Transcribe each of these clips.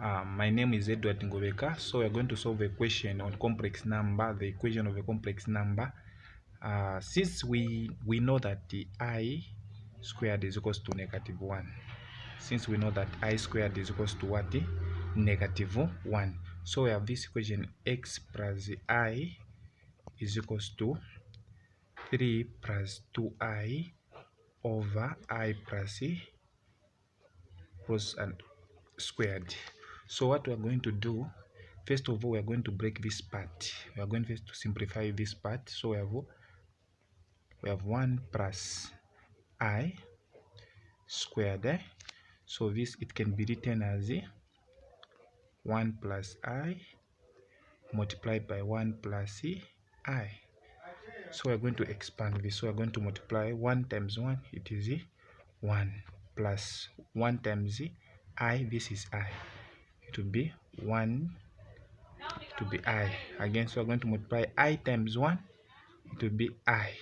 My name is Edward Ngobeka. So we're going to solve a question on complex number, the equation of a complex number. Since we know that the I squared is equals to -1. Since we know that I squared is equals to what? -1. So we have this equation x plus I is equals to 3 plus 2I over I plus and squared. So what we are going to do, first of all, we are going to break this part. We are going first to simplify this part. So we have 1 plus I squared. So this, it can be written as 1 plus I multiplied by 1 plus I. So we are going to expand this. So we are going to multiply 1 times 1, it is 1, plus 1 times I, this is I. It will be 1 to be I. Again, so we're going to multiply I times 1, it will be I.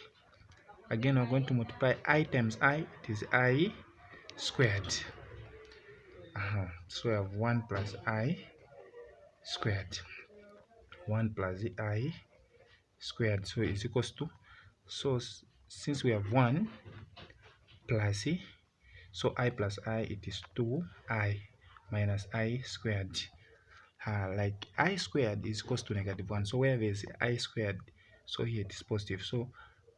Again, we're going to multiply I times I, it is I squared. So we have 1 plus I squared. 1 plus I squared. So it's equals to, so since we have 1 plus so I plus I, it is 2I minus I squared. Like I squared is equals to -1. So where there is I squared, so here it is positive. So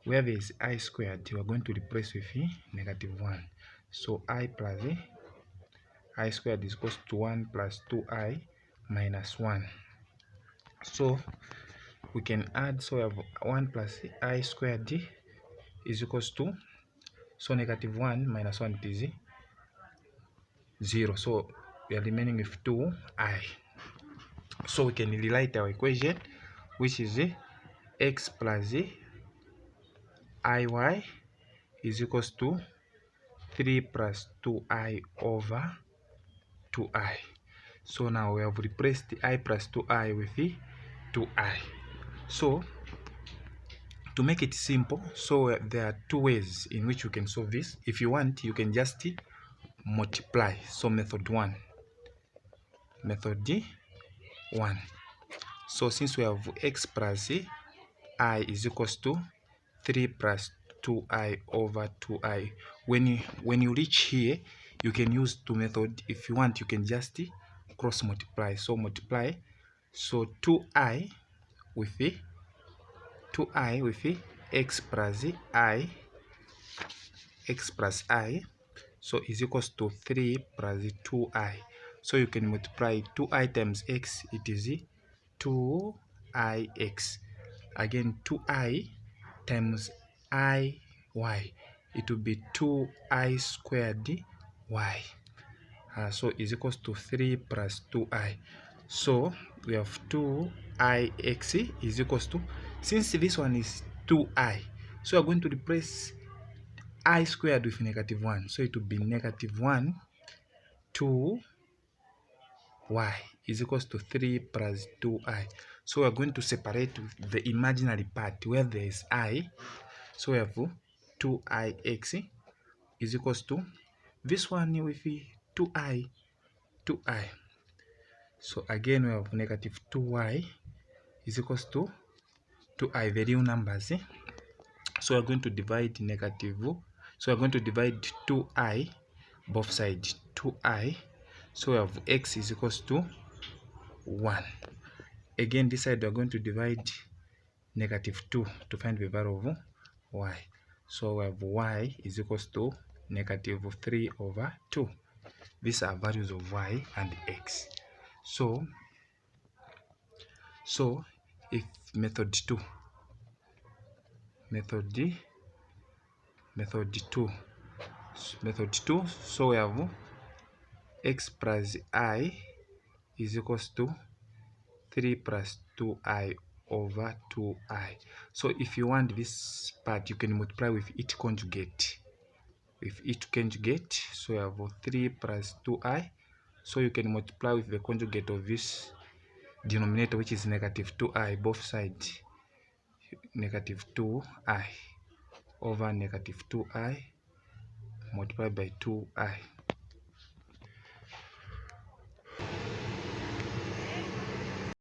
where there is I squared, we are going to replace with -1. So I plus I squared is equals to 1 plus 2I minus 1. So we can add, so we have 1 plus I squared is equals to, so -1 minus 1 is 0. So we are remaining with 2I. So we can rewrite our equation, which is x plus iy is equals to 3 plus 2I over 2I. So now we have replaced the I plus 2I with the 2I. So to make it simple, so there are two ways in which you can solve this. If you want, you can just multiply. So method 1. So since we have x plus I is equals to 3 plus 2I over 2I. When you reach here, you can use two methods. If you want, you can just cross multiply. So multiply. So 2I with x plus I, so is equals to 3 plus 2I. So you can multiply 2I times x, it is 2ix. Again, 2I times iy, it will be 2I squared y. So is equals to 3 plus 2I. So we have 2ix is equals to, since this one is 2I, so we are going to replace I squared with -1. So it will be -1 2y is equals to 3 plus 2I. So we are going to separate the imaginary part where there is I. So we have 2ix is equals to this one with 2I. So again we have -2y is equals to 2I, the real numbers. So we are going to divide negative. So we are going to divide 2I both sides. 2I. So we have x is equals to 1. Again, this side we are going to divide -2 to find the value of y. So we have y is equals to -3 over 2. These are values of y and x. So if method 2, so we have x plus I is equals to 3 plus 2I over 2I. So if you want this part, you can multiply with its conjugate. So you have 3 plus 2I. So you can multiply with the conjugate of this denominator, which is -2I, both sides. -2I over -2I multiplied by 2I.